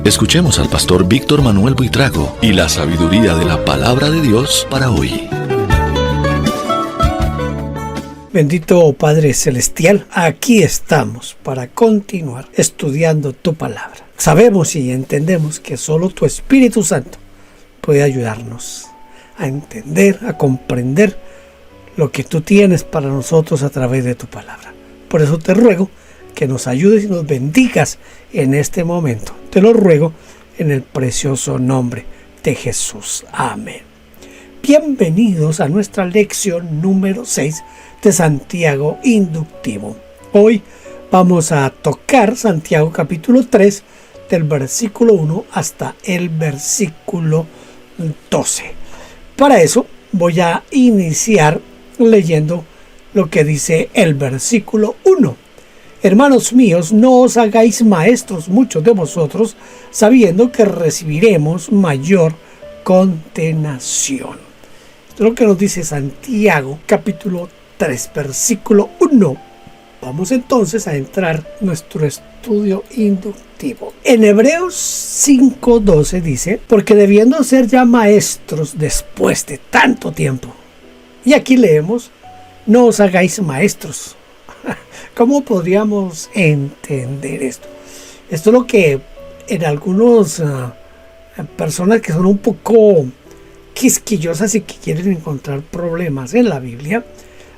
Escuchemos al pastor Víctor Manuel Buitrago y la sabiduría de la palabra de Dios para hoy. Bendito Padre Celestial, aquí estamos para continuar estudiando tu palabra. Sabemos y entendemos que solo tu Espíritu Santo puede ayudarnos a entender, a comprender lo que tú tienes para nosotros a través de tu palabra. Por eso te ruego que nos ayudes y nos bendigas en este momento. Te lo ruego en el precioso nombre de Jesús. Amén. Bienvenidos a nuestra lección número 6 de Santiago Inductivo. Hoy vamos a tocar Santiago capítulo 3 del versículo 1 hasta el versículo 12. Para eso voy a iniciar leyendo lo que dice el versículo 1. Hermanos míos, no os hagáis maestros muchos de vosotros, sabiendo que recibiremos mayor condenación. Esto es lo que nos dice Santiago, capítulo 3, versículo 1. Vamos entonces a entrar en nuestro estudio inductivo. En Hebreos 5:12 dice, porque debiendo ser ya maestros después de tanto tiempo. Y aquí leemos, no os hagáis maestros. ¿Cómo podríamos entender esto? Esto es lo que en algunas personas que son un poco quisquillosas y que quieren encontrar problemas en la Biblia,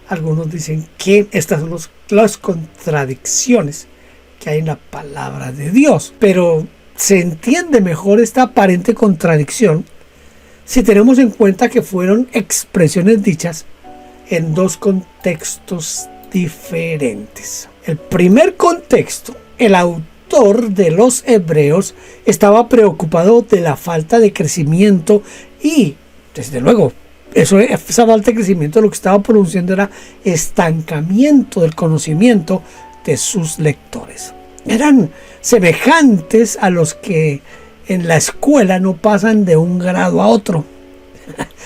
algunos dicen que estas son las contradicciones que hay en la palabra de Dios. Pero se entiende mejor esta aparente contradicción si tenemos en cuenta que fueron expresiones dichas en dos contextos diferentes. El primer contexto, el autor de los Hebreos estaba preocupado de la falta de crecimiento y, desde luego, esa falta de crecimiento lo que estaba produciendo era estancamiento del conocimiento de sus lectores. Eran semejantes a los que en la escuela no pasan de un grado a otro.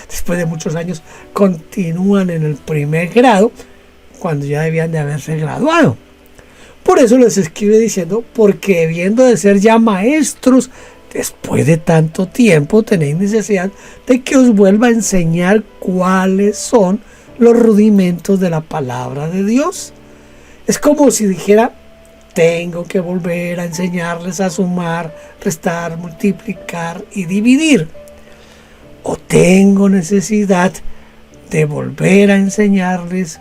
Después de muchos años continúan en el primer grado cuando ya debían de haberse graduado. Por eso les escribe diciendo, porque debiendo de ser ya maestros, después de tanto tiempo tenéis necesidad de que os vuelva a enseñar cuáles son los rudimentos de la palabra de Dios. Es como si dijera, tengo que volver a enseñarles a sumar, restar, multiplicar y dividir. O tengo necesidad de volver a enseñarles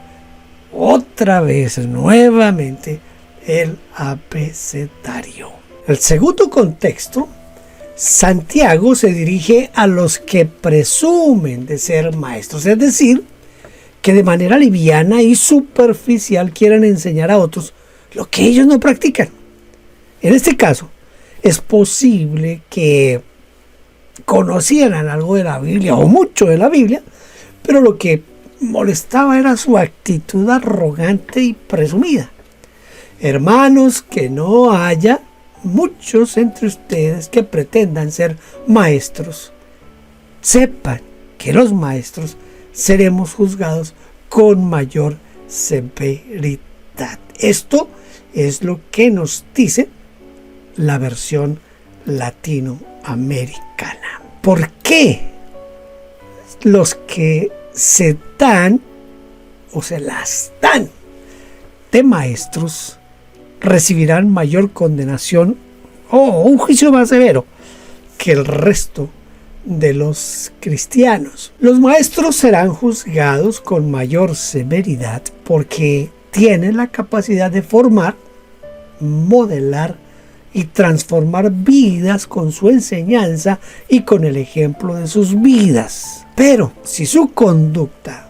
otra vez, nuevamente, el abecedario. El segundo contexto, Santiago se dirige a los que presumen de ser maestros, es decir, que de manera liviana y superficial quieren enseñar a otros lo que ellos no practican. En este caso, es posible que conocieran algo de la Biblia o mucho de la Biblia, pero lo que molestaba era su actitud arrogante y presumida. Hermanos, que no haya muchos entre ustedes que pretendan ser maestros. Sepan que los maestros seremos juzgados con mayor severidad. Esto es lo que nos dice la versión latinoamericana. ¿Por qué los que se dan o se las dan de maestros recibirán mayor condenación o un juicio más severo que el resto de los cristianos? Los maestros serán juzgados con mayor severidad porque tienen la capacidad de formar, modelar y transformar vidas con su enseñanza y con el ejemplo de sus vidas. Pero si su conducta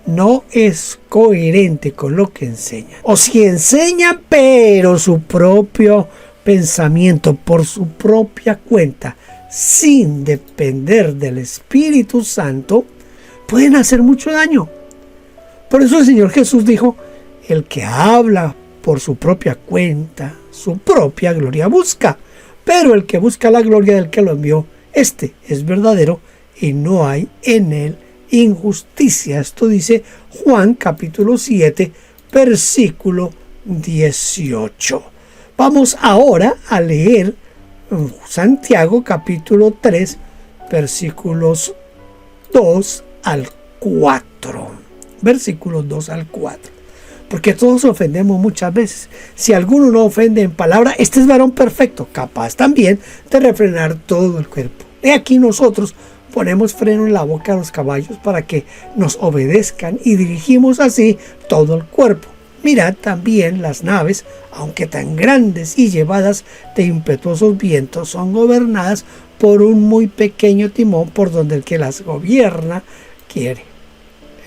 no es coherente con lo que enseña, o si enseña pero su propio pensamiento por su propia cuenta, sin depender del Espíritu Santo, pueden hacer mucho daño. Por eso el Señor Jesús dijo, el que habla por su propia cuenta, su propia gloria busca, pero el que busca la gloria del que lo envió, este es verdadero y no hay en él injusticia. Esto dice Juan capítulo 7, versículo 18. Vamos ahora a leer Santiago capítulo 3, versículos 2 al 4. Versículos 2 al 4. Porque todos ofendemos muchas veces. Si alguno no ofende en palabra, este es varón perfecto, capaz también de refrenar todo el cuerpo. He aquí nosotros ponemos freno en la boca a los caballos para que nos obedezcan y dirigimos así todo el cuerpo. Mirad también las naves, aunque tan grandes y llevadas de impetuosos vientos, son gobernadas por un muy pequeño timón por donde el que las gobierna quiere.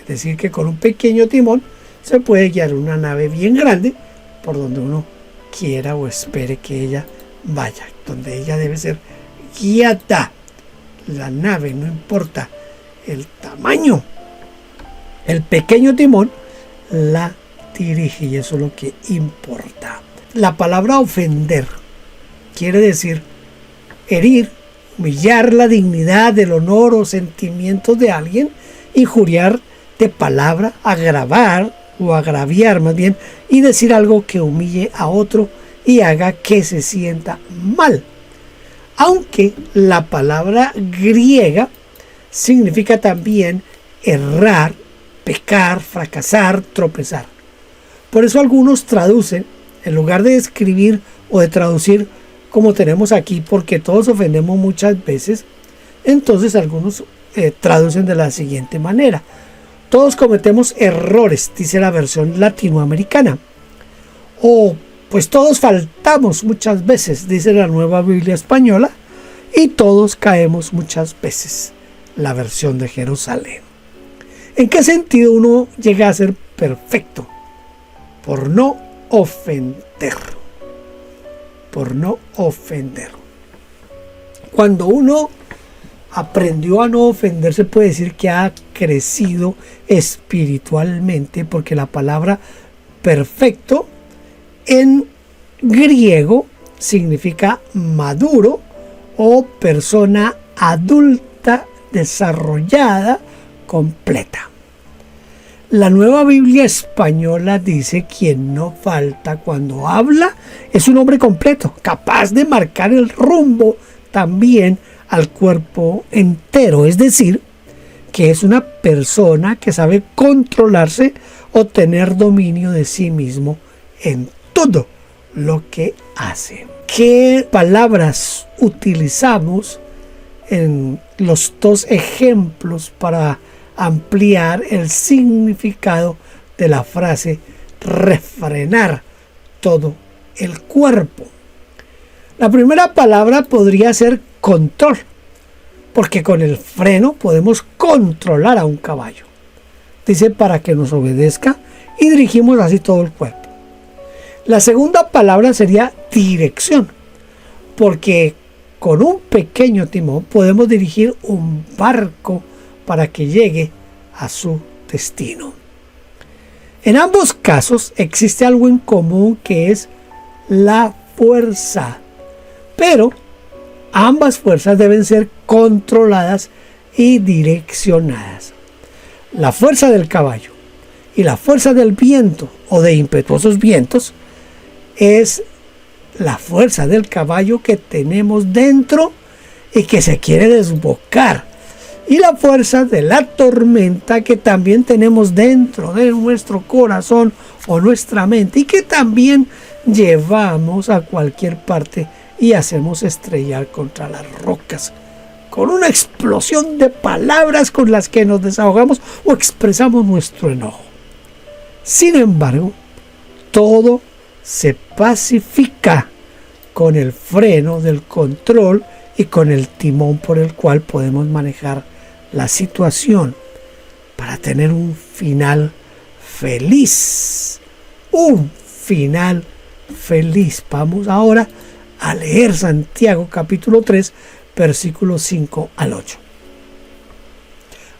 Es decir, que con un pequeño timón se puede guiar una nave bien grande por donde uno quiera o espere que ella vaya, donde ella debe ser guiada. La nave, no importa el tamaño, el pequeño timón la dirige, y eso es lo que importa. La palabra ofender quiere decir herir, humillar la dignidad, el honor o sentimientos de alguien, injuriar de palabra, agravar o agraviar más bien, y decir algo que humille a otro y haga que se sienta mal. Aunque la palabra griega significa también errar, pecar, fracasar, tropezar. Por eso algunos traducen, en lugar de escribir o de traducir como tenemos aquí, porque todos ofendemos muchas veces, entonces algunos traducen de la siguiente manera: todos cometemos errores, dice la versión latinoamericana. O pues todos faltamos muchas veces, dice la Nueva Biblia Española. Y todos caemos muchas veces, la versión de Jerusalén. ¿En qué sentido uno llega a ser perfecto? Por no ofender. Por no ofender. Cuando uno aprendió a no ofender, se puede decir que ha crecido espiritualmente, porque la palabra perfecto en griego significa maduro o persona adulta, desarrollada, completa. La Nueva Biblia Española dice: quien no falta cuando habla es un hombre completo, capaz de marcar el rumbo también al cuerpo entero. Es decir, que es una persona que sabe controlarse o tener dominio de sí mismo en todo lo que hace. ¿Qué palabras utilizamos en los dos ejemplos para ampliar el significado de la frase refrenar todo el cuerpo? La primera palabra podría ser control, porque con el freno podemos controlar a un caballo. Dice: para que nos obedezca, y dirigimos así todo el cuerpo. La segunda palabra sería dirección, porque con un pequeño timón podemos dirigir un barco para que llegue a su destino. En ambos casos existe algo en común, que es la fuerza, pero ambas fuerzas deben ser controladas y direccionadas. La fuerza del caballo y la fuerza del viento o de impetuosos vientos es la fuerza del caballo que tenemos dentro y que se quiere desbocar, y la fuerza de la tormenta que también tenemos dentro de nuestro corazón o nuestra mente, y que también llevamos a cualquier parte y hacemos estrellar contra las rocas con una explosión de palabras con las que nos desahogamos o expresamos nuestro enojo. Sin embargo, todo se pacifica con el freno del control y con el timón por el cual podemos manejar la situación para tener un final feliz. Un final feliz. Vamos ahora a leer Santiago capítulo 3, versículos 5 al 8.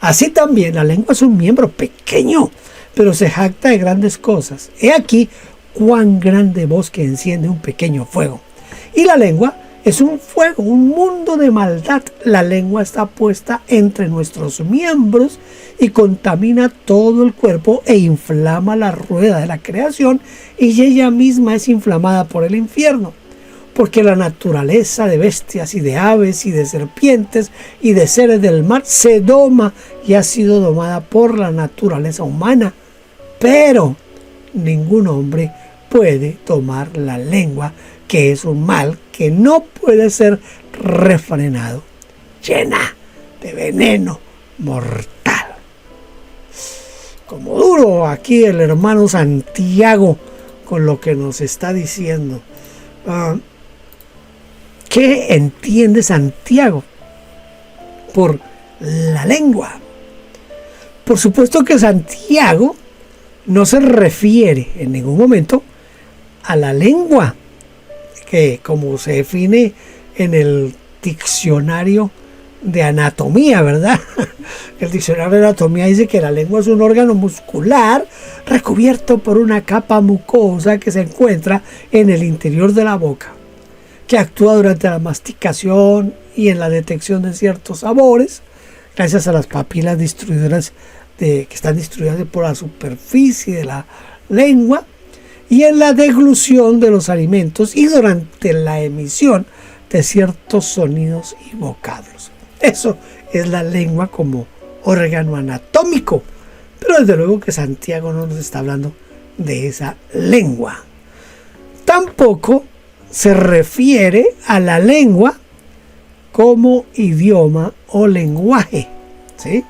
Así también la lengua es un miembro pequeño, pero se jacta de grandes cosas. He aquí cuán grande bosque enciende un pequeño fuego. Y la lengua Es un fuego, un mundo de maldad. La lengua está puesta entre nuestros miembros y contamina todo el cuerpo e inflama la rueda de la creación, y ella misma es inflamada por el infierno. Porque la naturaleza de bestias y de aves y de serpientes y de seres del mar se doma y ha sido domada por la naturaleza humana. Pero ningún hombre puede tomar la lengua, que es un mal que no puede ser refrenado, llena de veneno mortal. Como duro aquí el hermano Santiago con lo que nos está diciendo. ¿Qué entiende Santiago por la lengua? Por supuesto que Santiago no se refiere en ningún momento a la lengua, que como se define en el diccionario de anatomía, ¿verdad? El diccionario de anatomía dice que la lengua es un órgano muscular recubierto por una capa mucosa que se encuentra en el interior de la boca, que actúa durante la masticación y en la detección de ciertos sabores, gracias a las papilas distribuidoras que están distribuidas por la superficie de la lengua, y en la deglución de los alimentos y durante la emisión de ciertos sonidos y vocablos. Eso es la lengua como órgano anatómico, pero desde luego que Santiago no nos está hablando de esa lengua. Tampoco se refiere a la lengua como idioma o lenguaje, ¿sí?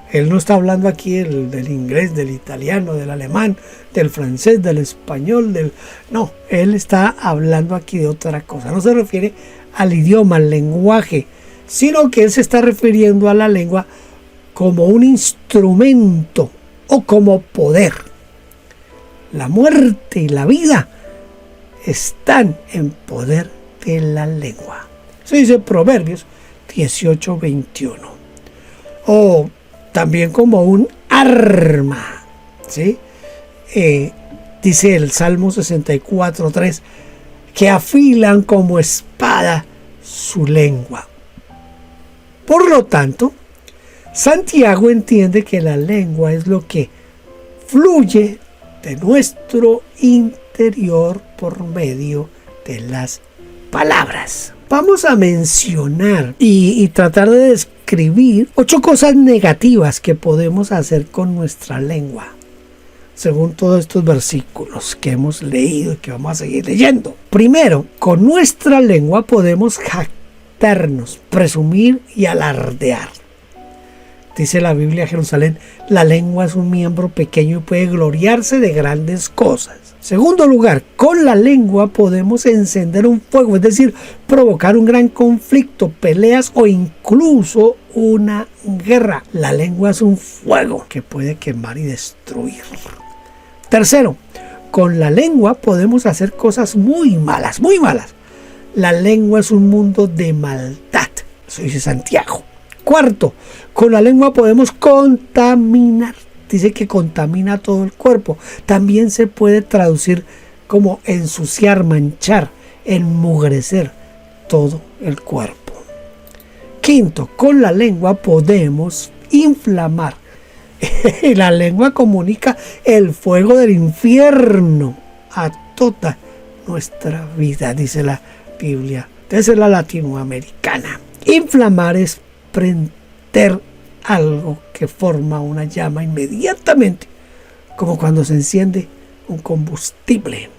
Él no está hablando aquí del inglés, del italiano, del alemán, del francés, del español, no, él está hablando aquí de otra cosa. No se refiere al idioma, al lenguaje, sino que él se está refiriendo a la lengua como un instrumento o como poder. La muerte y la vida están en poder de la lengua. Eso dice Proverbios 18:21. O también como un arma, ¿sí? Dice el Salmo 64:3, que afilan como espada su lengua. Por lo tanto, Santiago entiende que la lengua es lo que fluye de nuestro interior por medio de las palabras. Vamos a mencionar y tratar de describir 8 cosas negativas que podemos hacer con nuestra lengua, según todos estos versículos que hemos leído y que vamos a seguir leyendo. Primero, con nuestra lengua podemos jactarnos, presumir y alardear. Dice la Biblia de Jerusalén, la lengua es un miembro pequeño y puede gloriarse de grandes cosas. Segundo lugar, con la lengua podemos encender un fuego, es decir, provocar un gran conflicto, peleas o incluso una guerra. La lengua es un fuego que puede quemar y destruir. Tercero, con la lengua podemos hacer cosas muy malas, muy malas. La lengua es un mundo de maldad, eso dice Santiago. Cuarto, con la lengua podemos contaminar. Dice que contamina todo el cuerpo. También se puede traducir como ensuciar, manchar, enmugrecer todo el cuerpo. Quinto, con la lengua podemos inflamar. Y la lengua comunica el fuego del infierno a toda nuestra vida, dice la Biblia. Esa es la latinoamericana. Inflamar es prender algo que forma una llama inmediatamente, como cuando se enciende un combustible.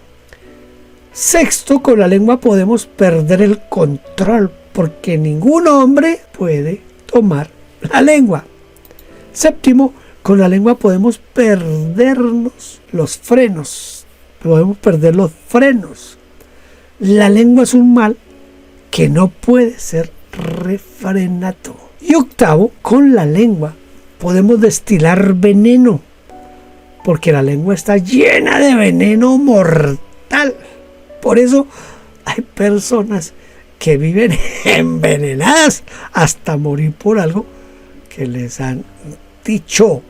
Sexto, con la lengua podemos perder el control, porque ningún hombre puede tomar la lengua. Séptimo, con la lengua podemos perdernos los frenos. Podemos perder los frenos. La lengua es un mal que no puede ser refrenado. Y octavo, con la lengua podemos destilar veneno, porque la lengua está llena de veneno mortal. Por eso hay personas que viven envenenadas hasta morir por algo que les han dicho.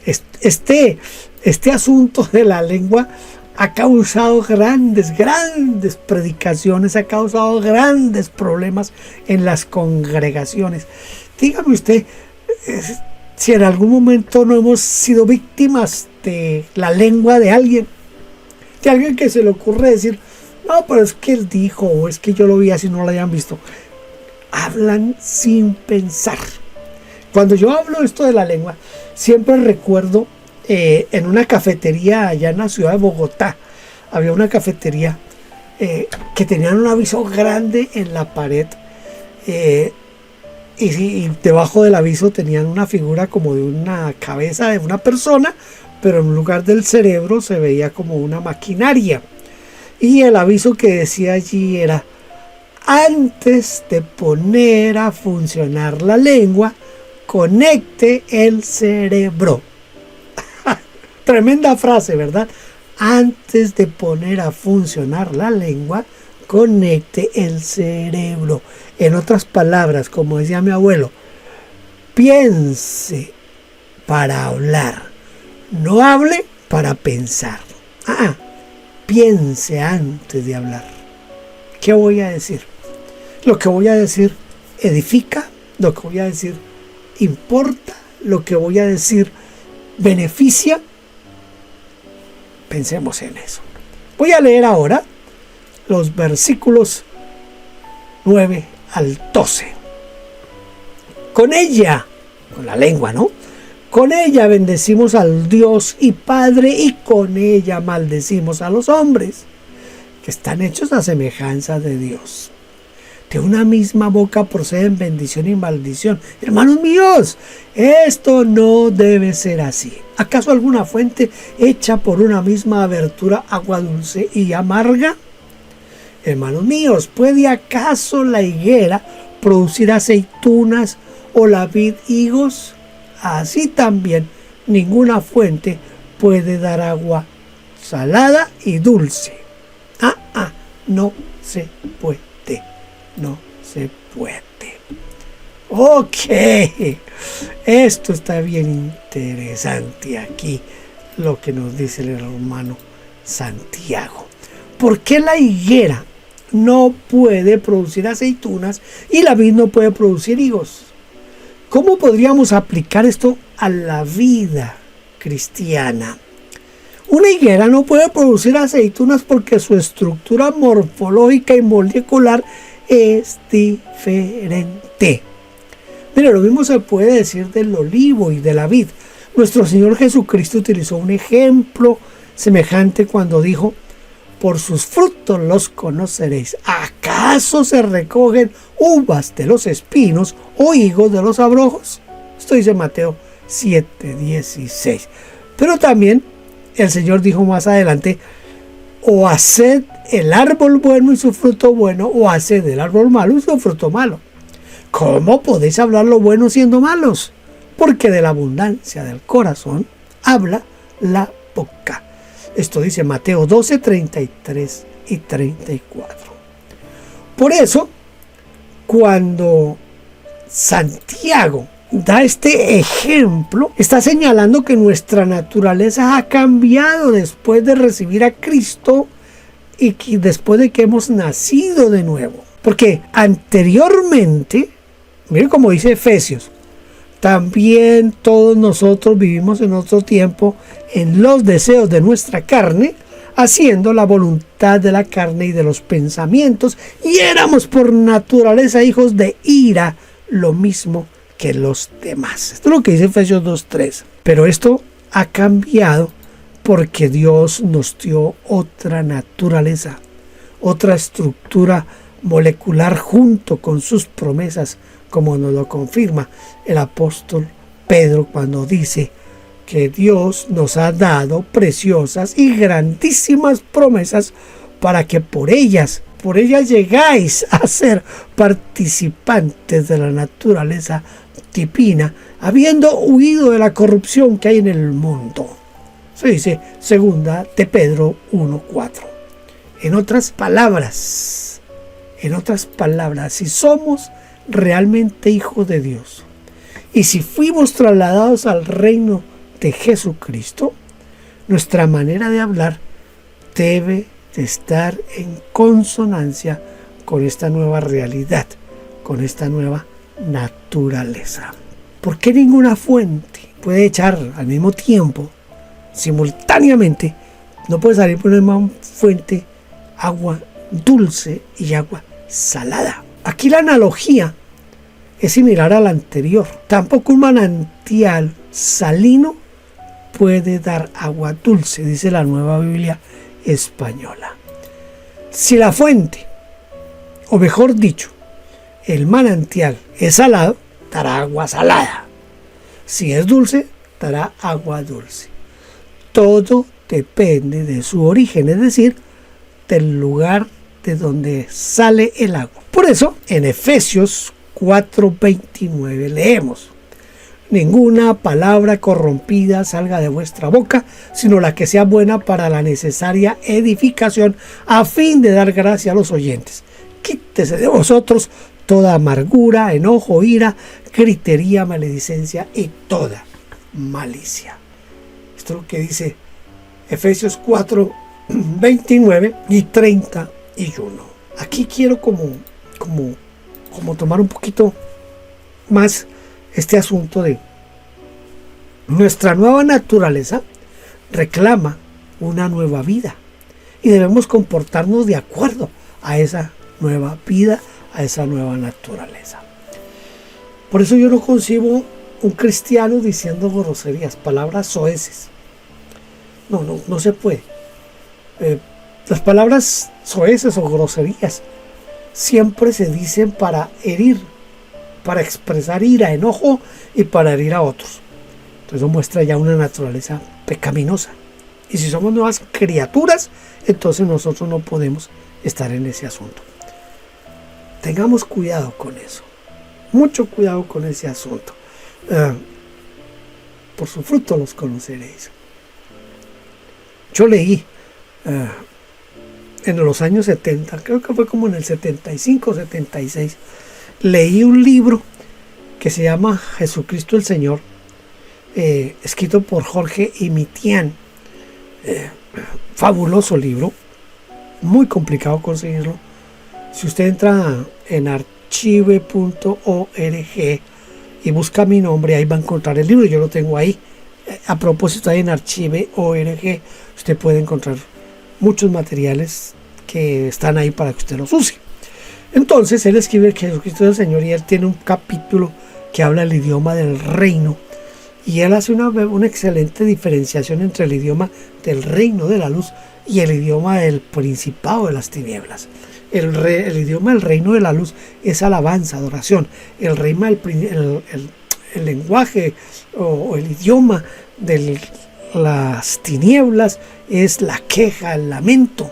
Este asunto de la lengua ha causado grandes predicaciones, ha causado grandes problemas en las congregaciones. Dígame usted, si en algún momento no hemos sido víctimas de la lengua de alguien que se le ocurre decir, no, pero es que él dijo, o es que yo lo vi así, no lo hayan visto. Hablan sin pensar. Cuando yo hablo esto de la lengua, siempre recuerdo en una cafetería allá en la ciudad de Bogotá, había una cafetería que tenían un aviso grande en la pared, y debajo del aviso tenían una figura como de una cabeza de una persona, pero en lugar del cerebro se veía como una maquinaria. Y el aviso que decía allí era: antes de poner a funcionar la lengua, conecte el cerebro. Tremenda frase, ¿verdad? Antes de poner a funcionar la lengua, conecte el cerebro. En otras palabras, como decía mi abuelo, piense para hablar, no hable para pensar. Piense antes de hablar. ¿Qué voy a decir? Lo que voy a decir edifica, lo que voy a decir importa, lo que voy a decir beneficia. Pensemos en eso. Voy a leer ahora los versículos 9 al 12. Con ella, con la lengua, ¿no? Con ella bendecimos al Dios y Padre, y con ella maldecimos a los hombres, que están hechos a semejanza de Dios. De una misma boca proceden bendición y maldición. Hermanos míos, esto no debe ser así. ¿Acaso alguna fuente hecha por una misma abertura agua dulce y amarga? Hermanos míos, ¿puede acaso la higuera producir aceitunas o la vid higos? Así también ninguna fuente puede dar agua salada y dulce. No se puede. No se puede. Ok, esto está bien interesante aquí, lo que nos dice el hermano Santiago. ¿Por qué la higuera no puede producir aceitunas y la vid no puede producir higos? ¿Cómo podríamos aplicar esto a la vida cristiana? Una higuera no puede producir aceitunas porque su estructura morfológica y molecular es diferente. Mira, lo mismo se puede decir del olivo y de la vid. Nuestro Señor Jesucristo utilizó un ejemplo semejante cuando dijo: por sus frutos los conoceréis. ¿Acaso se recogen uvas de los espinos o higos de los abrojos? Esto dice Mateo 7:16. Pero también el Señor dijo más adelante: o haced el árbol bueno y su fruto bueno, o haced el árbol malo y su fruto malo. ¿Cómo podéis hablar lo bueno siendo malos? Porque de la abundancia del corazón habla la boca. Esto dice Mateo 12, 33 y 34. Por eso, cuando Santiago da este ejemplo, está señalando que nuestra naturaleza ha cambiado después de recibir a Cristo y que después de que hemos nacido de nuevo. Porque anteriormente, miren como dice Efesios, también todos nosotros vivimos en otro tiempo en los deseos de nuestra carne, haciendo la voluntad de la carne y de los pensamientos, y éramos por naturaleza hijos de ira, lo mismo que los demás. Esto es lo que dice Efesios 2:3. Pero esto ha cambiado porque Dios nos dio otra naturaleza, otra estructura molecular junto con sus promesas, como nos lo confirma el apóstol Pedro cuando dice que Dios nos ha dado preciosas y grandísimas promesas para que por ellas llegáis a ser participantes de la naturaleza divina, habiendo huido de la corrupción que hay en el mundo. Se dice segunda de Pedro 1:4. En otras palabras, si somos realmente hijos de Dios y si fuimos trasladados al reino de Jesucristo, nuestra manera de hablar debe de estar en consonancia con esta nueva realidad, con esta nueva naturaleza. ¿Por qué ninguna fuente puede echar al mismo tiempo, simultáneamente, no puede salir por una misma fuente agua dulce y agua salada? Aquí la analogía es similar a la anterior. Tampoco un manantial salino puede dar agua dulce, dice la Nueva Biblia Española. Si la fuente, o mejor dicho, el manantial es salado, dará agua salada. Si es dulce, dará agua dulce. Todo depende de su origen, es decir, del lugar de donde sale el agua. Por eso, en Efesios 4:29 leemos: ninguna palabra corrompida salga de vuestra boca, sino la que sea buena para la necesaria edificación, a fin de dar gracia a los oyentes. Quítese de vosotros toda amargura, enojo, ira, gritería, maledicencia y toda malicia. Esto es lo que dice Efesios 4:29 y 31. Aquí quiero como tomar un poquito más este asunto de nuestra nueva naturaleza reclama una nueva vida y debemos comportarnos de acuerdo a esa nueva vida, a esa nueva naturaleza. Por eso yo no concibo un cristiano diciendo groserías, palabras soeces. No se puede. Las palabras soeces o groserías siempre se dicen para herir, para expresar ira, enojo y para herir a otros. Entonces eso muestra ya una naturaleza pecaminosa. Y si somos nuevas criaturas, entonces nosotros no podemos estar en ese asunto. Tengamos cuidado con eso. Mucho cuidado con ese asunto. Por su fruto los conoceréis. Yo leí en los años 70, creo que fue como en el 75 o 76, leí un libro que se llama Jesucristo el Señor, escrito por Jorge Imitian. Fabuloso libro, muy complicado conseguirlo. Si usted entra en archive.org y busca mi nombre, ahí va a encontrar el libro. Yo lo tengo ahí. A propósito, ahí en archive.org usted puede encontrar muchos materiales que están ahí para que usted los use. Entonces él escribe que Jesucristo es el Señor y él tiene un capítulo que habla el idioma del reino, y él hace una excelente diferenciación entre el idioma del reino de la luz y el idioma del principado de las tinieblas. El idioma del reino de la luz es alabanza, adoración. El lenguaje o el idioma de las tinieblas es la queja, el lamento.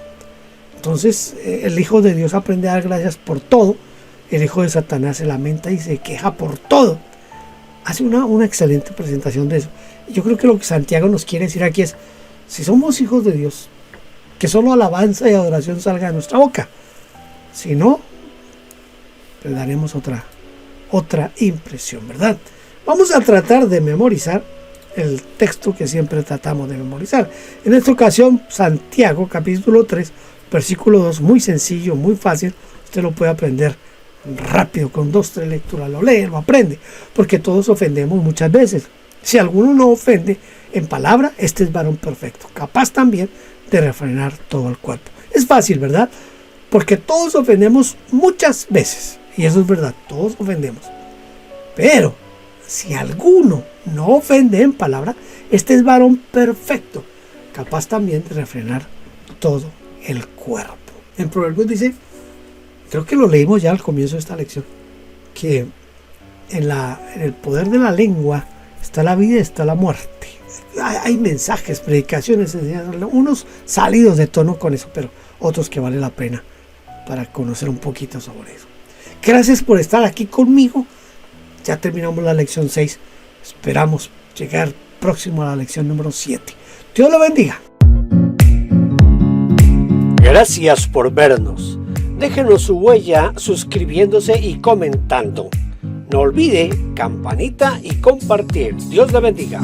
Entonces el Hijo de Dios aprende a dar gracias por todo. El hijo de Satanás se lamenta y se queja por todo. Hace una excelente presentación de eso. Yo creo que lo que Santiago nos quiere decir aquí es: si somos hijos de Dios, que solo alabanza y adoración salga de nuestra boca. Si no, le daremos otra impresión, ¿verdad? Vamos a tratar de memorizar el texto que siempre tratamos de memorizar. En esta ocasión, Santiago, capítulo 3, versículo 2, muy sencillo, muy fácil. Usted lo puede aprender rápido, con 2-3 lecturas, lo lee, lo aprende, porque todos ofendemos muchas veces. Si alguno no ofende en palabra, este es varón perfecto, capaz también de refrenar todo el cuerpo. Es fácil, ¿verdad? Porque todos ofendemos muchas veces, y eso es verdad, todos ofendemos. Pero si alguno no ofende en palabra, este es varón perfecto, capaz también de refrenar todo el cuerpo. En Proverbios dice, creo que lo leímos ya al comienzo de esta lección, que en el poder de la lengua está la vida y está la muerte. Hay mensajes, predicaciones, unos salidos de tono con eso, pero otros que vale la pena para conocer un poquito sobre eso. Gracias por estar aquí conmigo. Ya terminamos la lección 6. Esperamos llegar próximo a la lección número 7. Dios lo bendiga. Gracias por vernos. Déjenos su huella suscribiéndose y comentando. No olvide campanita y compartir. Dios le bendiga.